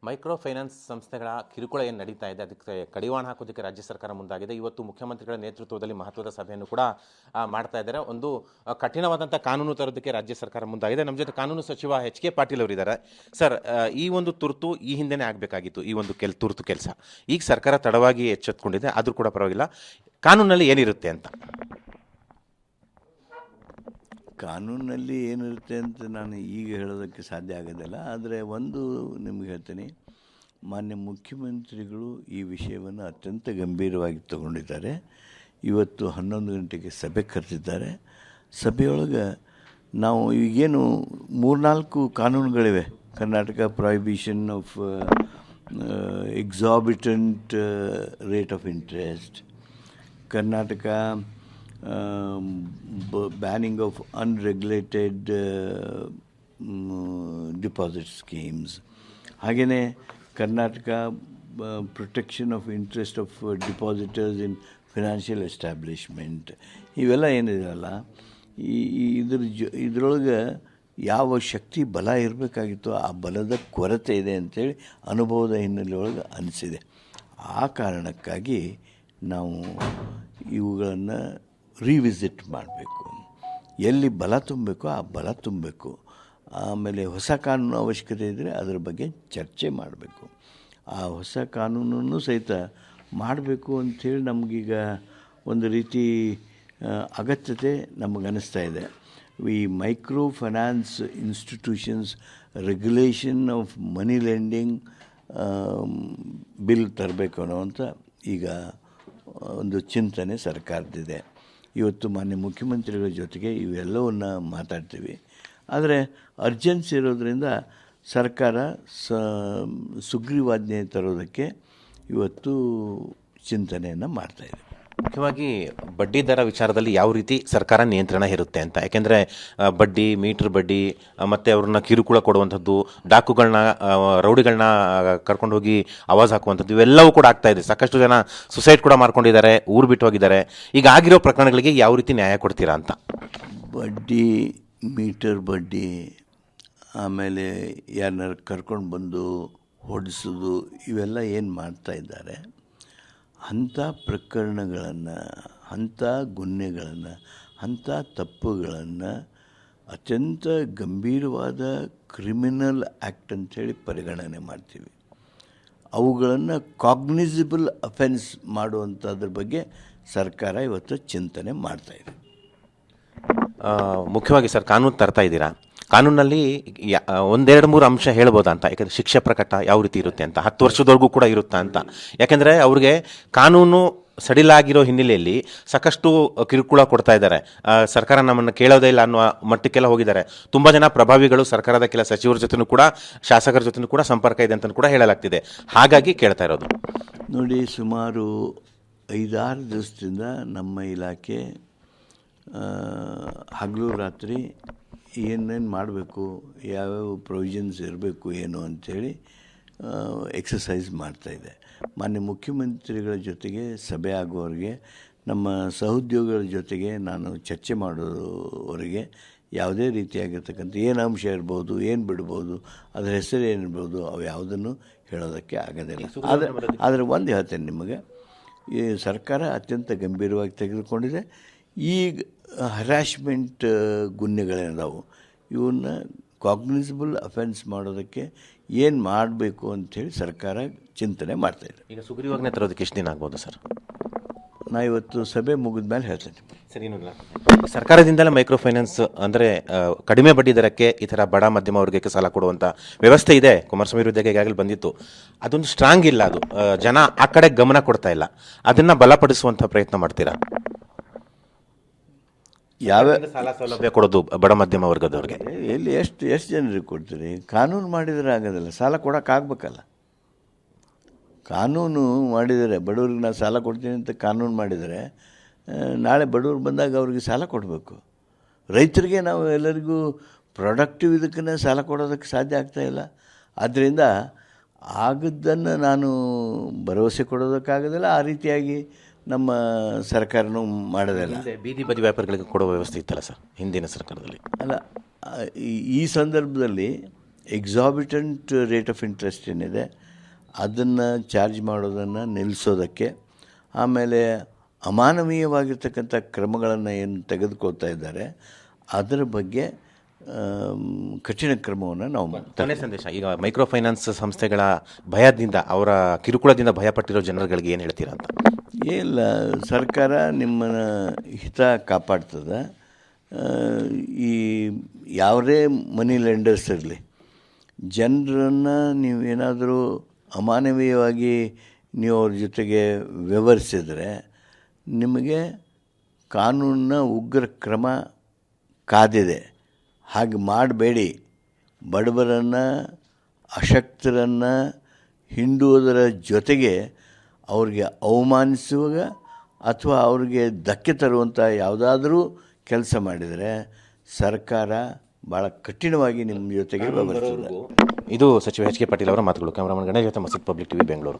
Micro finance ಸಂಸ್ಥೆಗಳ ಕಿರುಕುಳ ಏನು ನಡೀತಾ ಇದೆ ಅದಕ್ಕೆ ಕಡಿವಾಣ ಹಾಕೋದಕ್ಕೆ ರಾಜ್ಯ ಸರ್ಕಾರ ಮುಂದಾಗಿದೆ. ಇವತ್ತು ಮುಖ್ಯಮಂತ್ರಿಗಳ ನೇತೃತ್ವದಲ್ಲಿ ಮಹತ್ವದ ಸಭೆಯನ್ನು ಕೂಡ ಮಾಡ್ತಾ ಇದ್ದಾರೆ. ಒಂದು ಕಠಿಣವಾದಂಥ ಕಾನೂನು ತರೋದಕ್ಕೆ ರಾಜ್ಯ ಸರ್ಕಾರ ಮುಂದಾಗಿದೆ. ನಮ್ಮ ಜೊತೆ ಕಾನೂನು ಸಚಿವ ಎಚ್ ಕೆ ಪಾಟೀಲ್ ಅವರಿದ್ದಾರೆ. ಸರ್, ಈ ಒಂದು ತುರ್ತು ಈ ಹಿಂದೆನೇ ಆಗಬೇಕಾಗಿತ್ತು, ಈ ಒಂದು ತುರ್ತು ಕೆಲಸ. ಈಗ ಸರ್ಕಾರ ತಡವಾಗಿ ಎಚ್ಚೆತ್ಕೊಂಡಿದೆ, ಆದರೂ ಕೂಡ ಪರವಾಗಿಲ್ಲ. ಕಾನೂನಲ್ಲಿ ಏನಿರುತ್ತೆ ಅಂತ? ಕಾನೂನಲ್ಲಿ ಏನಿರುತ್ತೆ ಅಂತ ನಾನು ಈಗ ಹೇಳೋದಕ್ಕೆ ಸಾಧ್ಯ ಆಗೋದಿಲ್ಲ. ಆದರೆ ಒಂದು ನಿಮ್ಗೆ ಹೇಳ್ತೀನಿ, ಮಾನ್ಯ ಮುಖ್ಯಮಂತ್ರಿಗಳು ಈ ವಿಷಯವನ್ನು ಅತ್ಯಂತ ಗಂಭೀರವಾಗಿ ತಗೊಂಡಿದ್ದಾರೆ. ಇವತ್ತು 11 ಗಂಟೆಗೆ ಸಭೆ ಕರೆದಿದ್ದಾರೆ. ಸಭೆಯೊಳಗೆ ನಾವು ಈಗೇನು 3-4 ಕಾನೂನುಗಳಿವೆ. Karnataka prohibition of exorbitant rate of interest, Karnataka banning of unregulated deposit schemes, ಹಾಗೆಯೇ Karnataka protection of interest of depositors in financial establishment. ಇವೆಲ್ಲ ಏನಿದೆಯಲ್ಲ, ಇದರೊಳಗೆ ಯಾವ ಶಕ್ತಿ ಬಲ ಇರಬೇಕಾಗಿತ್ತೋ ಆ ಬಲದ ಕೊರತೆ ಇದೆ ಅಂಥೇಳಿ ಅನುಭವದ ಹಿನ್ನೆಲೆಯೊಳಗೆ ಅನಿಸಿದೆ. ಆ ಕಾರಣಕ್ಕಾಗಿ ನಾವು ಇವುಗಳನ್ನು ರಿವಿಸಿಟ್ ಮಾಡಬೇಕು. ಎಲ್ಲಿ ಬಲ ತುಂಬಬೇಕೋ ಆ ಬಲ ತುಂಬಬೇಕು. ಆಮೇಲೆ ಹೊಸ ಕಾನೂನು ಅವಶ್ಯಕತೆ ಇದ್ದರೆ ಅದರ ಬಗ್ಗೆ ಚರ್ಚೆ ಮಾಡಬೇಕು. ಆ ಹೊಸ ಕಾನೂನನ್ನು ಸಹಿತ ಮಾಡಬೇಕು ಅಂಥೇಳಿ ನಮಗೀಗ ಒಂದು ರೀತಿ ಅಗತ್ಯತೆ ನಮಗನ್ನಿಸ್ತಾ ಇದೆ. ಈ micro finance institutions regulation of money lending bill ತರಬೇಕು ಅನ್ನೋವಂಥ ಈಗ ಒಂದು ಚಿಂತನೆ ಸರ್ಕಾರದಿದೆ. ಇವತ್ತು ಮಾನ್ಯ ಮುಖ್ಯಮಂತ್ರಿಗಳ ಜೊತೆಗೆ ಇವೆಲ್ಲವನ್ನು ಮಾತಾಡ್ತೀವಿ. ಆದರೆ ಅರ್ಜೆನ್ಸಿ ಇರೋದರಿಂದ ಸರ್ಕಾರ ಸುಗ್ರೀವಾಜ್ಞೆ ತರೋದಕ್ಕೆ ಇವತ್ತು ಚಿಂತನೆಯನ್ನು ಮಾಡ್ತಾಯಿದೆ. ಮುಖ್ಯವಾಗಿ ಬಡ್ಡಿ ದರ ವಿಚಾರದಲ್ಲಿ ಯಾವ ರೀತಿ ಸರ್ಕಾರ ನಿಯಂತ್ರಣ ಇರುತ್ತೆ ಅಂತ. ಯಾಕೆಂದರೆ ಬಡ್ಡಿ, ಮೀಟರ್ ಬಡ್ಡಿ, ಮತ್ತು ಅವ್ರನ್ನ ಕಿರುಕುಳ ಕೊಡುವಂಥದ್ದು, ಡಾಕುಗಳನ್ನ, ರೌಡಿಗಳನ್ನ ಕರ್ಕೊಂಡು ಹೋಗಿ ಆವಾಜ್ ಹಾಕುವಂಥದ್ದು, ಇವೆಲ್ಲವೂ ಕೂಡ ಆಗ್ತಾ ಇದೆ. ಸಾಕಷ್ಟು ಜನ ಸುಸೈಡ್ ಕೂಡ ಮಾಡ್ಕೊಂಡಿದ್ದಾರೆ, ಊರು ಬಿಟ್ಟು ಹೋಗಿದ್ದಾರೆ. ಈಗ ಆಗಿರೋ ಪ್ರಕರಣಗಳಿಗೆ ಯಾವ ರೀತಿ ನ್ಯಾಯ ಕೊಡ್ತೀರಾ ಅಂತ? ಬಡ್ಡಿ, ಮೀಟರ್ ಬಡ್ಡಿ, ಆಮೇಲೆ ಯಾರನ್ನ ಕರ್ಕೊಂಡು ಬಂದು ಹೊಡಿಸೋದು, ಇವೆಲ್ಲ ಏನು ಮಾಡ್ತಾ ಇದ್ದಾರೆ, ಅಂಥ ಪ್ರಕರಣಗಳನ್ನು, ಅಂಥ ಗುನ್ನೆಗಳನ್ನು, ಅಂಥ ತಪ್ಪುಗಳನ್ನು ಅತ್ಯಂತ ಗಂಭೀರವಾದ ಕ್ರಿಮಿನಲ್ ಆ್ಯಕ್ಟ್ ಅಂಥೇಳಿ ಪರಿಗಣನೆ ಮಾಡ್ತೀವಿ. ಅವುಗಳನ್ನು ಕಾಗ್ನಿಸಿಬಲ್ ಅಫೆನ್ಸ್ ಮಾಡುವಂಥದ್ರ ಬಗ್ಗೆ ಸರ್ಕಾರ ಇವತ್ತು ಚಿಂತನೆ ಮಾಡ್ತಾಯಿದೆ. ಮುಖ್ಯವಾಗಿ ಸರ್, ಕಾನೂನು ತರ್ತಾ ಇದ್ದೀರಾ. ಕಾನೂನಲ್ಲಿ 1-2-3 ಅಂಶ ಹೇಳ್ಬೋದಾ ಅಂತ? ಯಾಕಂದರೆ ಶಿಕ್ಷೆ ಪ್ರಕಟ ಯಾವ ರೀತಿ ಇರುತ್ತೆ ಅಂತ, 10 ವರ್ಷದವರೆಗೂ ಕೂಡ ಇರುತ್ತಾ ಅಂತ. ಯಾಕೆಂದರೆ ಅವ್ರಿಗೆ ಕಾನೂನು ಸಡಿಲಾಗಿರೋ ಹಿನ್ನೆಲೆಯಲ್ಲಿ ಸಾಕಷ್ಟು ಕಿರುಕುಳ ಕೊಡ್ತಾ ಇದ್ದಾರೆ. ಸರ್ಕಾರ ನಮ್ಮನ್ನು ಕೇಳೋದೇ ಇಲ್ಲ ಅನ್ನುವ ಮಟ್ಟಕ್ಕೆಲ್ಲ ಹೋಗಿದ್ದಾರೆ. ತುಂಬ ಜನ ಪ್ರಭಾವಿಗಳು ಸರ್ಕಾರದ ಕೆಲ ಸಚಿವರ ಜೊತೆನೂ ಕೂಡ, ಶಾಸಕರ ಜೊತೆನೂ ಕೂಡ ಸಂಪರ್ಕ ಇದೆ ಅಂತ ಕೂಡ ಹೇಳಲಾಗ್ತಿದೆ. ಹಾಗಾಗಿ ಕೇಳ್ತಾ ಇರೋದು. ನೋಡಿ, ಸುಮಾರು 5-6 ದಿವಸದಿಂದ ನಮ್ಮ ಇಲಾಖೆ ಹಗಲು ರಾತ್ರಿ ಏನೇನು ಮಾಡಬೇಕು, ಯಾವ್ಯಾವ ಪ್ರೊವಿಷನ್ಸ್ ಇರಬೇಕು ಏನು ಅಂಥೇಳಿ ಎಕ್ಸಸೈಸ್ ಮಾಡ್ತಾಯಿದೆ. ಮಾನ್ಯ ಮುಖ್ಯಮಂತ್ರಿಗಳ ಜೊತೆಗೆ ಸಭೆ ಆಗುವವರೆಗೆ, ನಮ್ಮ ಸಹೋದ್ಯೋಗಿಗಳ ಜೊತೆಗೆ ನಾನು ಚರ್ಚೆ ಮಾಡೋವರೆಗೆ ಯಾವುದೇ ರೀತಿಯಾಗಿರ್ತಕ್ಕಂಥ ಏನು ಅಂಶ ಇರ್ಬೋದು, ಏನು ಬಿಡ್ಬೋದು, ಅದರ ಹೆಸರು ಏನಿರ್ಬೋದು, ಅವು ಯಾವುದನ್ನು ಹೇಳೋದಕ್ಕೆ ಆಗೋದಿಲ್ಲ. ಆದರೆ ಒಂದು ಹೇಳ್ತೇನೆ ನಿಮಗೆ, ಈ ಸರ್ಕಾರ ಅತ್ಯಂತ ಗಂಭೀರವಾಗಿ ತೆಗೆದುಕೊಂಡಿದೆ. ಈಗ ಹರಾಸ್ಮೆಂಟ್ ಗುನ್ನೆಗಳೇನದಾವು, ಇವನ್ನ ಕಾಗ್ನಿಸಿಬಲ್ ಅಫೆನ್ಸ್ ಮಾಡೋದಕ್ಕೆ ಏನು ಮಾಡಬೇಕು ಅಂಥೇಳಿ ಸರ್ಕಾರ ಚಿಂತನೆ ಮಾಡ್ತಾಯಿದೆ. ಈಗ ಸುಗ್ರೀವಾಜ್ಞೆ ತರೋದಕ್ಕೆ ಎಷ್ಟು ದಿನ ಆಗ್ಬೋದು ಸರ್? ನಾ ಇವತ್ತು ಸಭೆ ಮುಗಿದ ಮೇಲೆ ಹೇಳ್ತೇನೆ. ಸರಿ, ಸರ್ಕಾರದಿಂದಲೇ ಮೈಕ್ರೋ ಫೈನಾನ್ಸ್ ಅಂದರೆ ಕಡಿಮೆ ಬಡ್ಡಿ ದರಕ್ಕೆ ಈ ಥರ ಬಡ ಮಧ್ಯಮ ವರ್ಗಕ್ಕೆ ಸಾಲ ಕೊಡುವಂಥ ವ್ಯವಸ್ಥೆ ಇದೆ. ಕುಮಾರಸ್ವಾಮಿ ವಿರುದ್ಧ ಈಗಾಗಲೇ ಬಂದಿತ್ತು. ಅದೊಂದು ಸ್ಟ್ರಾಂಗ್ ಇಲ್ಲ, ಅದು ಜನ ಆ ಕಡೆ ಗಮನ ಕೊಡ್ತಾ ಇಲ್ಲ. ಅದನ್ನು ಬಲಪಡಿಸುವಂಥ ಪ್ರಯತ್ನ ಮಾಡ್ತೀರಾ? ಯಾವ ಸಾಲ ಸೌಲಭ್ಯ ಕೊಡೋದು ಬಡ ಮಧ್ಯಮ ವರ್ಗದವ್ರಿಗೆ ಎಲ್ಲಿ ಎಷ್ಟು ಜನರಿಗೆ ಕೊಡ್ತೀರಿ? ಕಾನೂನು ಮಾಡಿದರೆ ಆಗೋದಿಲ್ಲ, ಸಾಲ ಕೊಡೋಕ್ಕಾಗಬೇಕಲ್ಲ. ಕಾನೂನು ಮಾಡಿದರೆ, ಬಡವ್ರಿಗೆ ನಾನು ಸಾಲ ಕೊಡ್ತೀನಿ ಅಂತ ಕಾನೂನು ಮಾಡಿದರೆ, ನಾಳೆ ಬಡವ್ರು ಬಂದಾಗ ಅವ್ರಿಗೆ ಸಾಲ ಕೊಡಬೇಕು. ರೈತರಿಗೆ ನಾವು ಎಲ್ಲರಿಗೂ ಪ್ರೊಡಕ್ಟಿವ್ ಇದಕ್ಕೇ ಸಾಲ ಕೊಡೋದಕ್ಕೆ ಸಾಧ್ಯ ಆಗ್ತಾಯಿಲ್ಲ. ಆದ್ದರಿಂದ ಆಗದ್ದನ್ನು ನಾನು ಭರವಸೆ ಕೊಡೋದಕ್ಕಾಗೋದಿಲ್ಲ. ಆ ರೀತಿಯಾಗಿ ನಮ್ಮ ಸರ್ಕಾರನೂ ಮಾಡೋದಿಲ್ಲ. ಬೀದಿ ಬದಿ ವ್ಯಾಪಾರಿಗಳಿಗೆ ಕೊಡೋ ವ್ಯವಸ್ಥೆ ಇತ್ತಲ್ಲ ಸರ್ ಹಿಂದಿನ ಸರ್ಕಾರದಲ್ಲಿ? ಅಲ್ಲ, ಈ ಸಂದರ್ಭದಲ್ಲಿ ಎಕ್ಸಾಬಿಟೆಂಟ್ ರೇಟ್ ಆಫ್ ಇಂಟ್ರೆಸ್ಟ್ ಏನಿದೆ ಅದನ್ನು ಚಾರ್ಜ್ ಮಾಡೋದನ್ನು ನಿಲ್ಲಿಸೋದಕ್ಕೆ, ಆಮೇಲೆ ಅಮಾನವೀಯವಾಗಿರ್ತಕ್ಕಂಥ ಕ್ರಮಗಳನ್ನು ಏನು ತೆಗೆದುಕೊಳ್ತಾ ಇದ್ದಾರೆ ಅದರ ಬಗ್ಗೆ ಕಠಿಣ ಕ್ರಮವನ್ನು ನಾವು ಕೊನೆ ಸಂದೇಶ, ಈಗ ಮೈಕ್ರೋ ಫೈನಾನ್ಸ್ ಸಂಸ್ಥೆಗಳ ಭಯದಿಂದ, ಅವರ ಕಿರುಕುಳದಿಂದ ಭಯಪಟ್ಟಿರೋ ಜನರುಗಳಿಗೆ ಏನು ಹೇಳ್ತೀರಾ ಅಂತ? ಇಲ್ಲ, ಸರ್ಕಾರ ನಿಮ್ಮ ಹಿತ ಕಾಪಾಡ್ತದೆ. ಈ ಯಾವುದೇ ಮನಿ ಲೆಂಡರ್ಸ್ ಇರಲಿ, ಜನರನ್ನು ನೀವು ಏನಾದರೂ ಅಮಾನವೀಯವಾಗಿ ನೀವು ಅವ್ರ ಜೊತೆಗೆ ವ್ಯವಹರಿಸಿದರೆ ನಿಮಗೆ ಕಾನೂನಿನ ಉಗ್ರ ಕ್ರಮ ಕಾದಿದೆ. ಹಾಗೆ ಮಾಡಬೇಡಿ. ಬಡವರನ್ನು, ಅಶಕ್ತರನ್ನು ಹಿಂಡುವುದರ ಜೊತೆಗೆ ಅವ್ರಿಗೆ ಅವಮಾನಿಸುವಾಗ ಅಥವಾ ಅವ್ರಿಗೆ ಧಕ್ಕೆ ತರುವಂಥ ಯಾವುದಾದ್ರೂ ಕೆಲಸ ಮಾಡಿದರೆ ಸರ್ಕಾರ ಭಾಳ ಕಠಿಣವಾಗಿ ನಿಮ್ಮ ಜೊತೆಗೆ ವ್ಯವಹರಿಸ್ತದೆ. ಇದು ಸಚಿವ ಎಚ್ ಕೆ ಪಾಟೀಲ್ ಅವರ ಮಾತುಗಳು. ಕ್ಯಾಮರಾಮನ್ ಗಣೇಶ್ ಜೊತೆ ಮಸೂದ್, ಪಬ್ಲಿಕ್ ಟಿವಿ, ಬೆಂಗಳೂರು.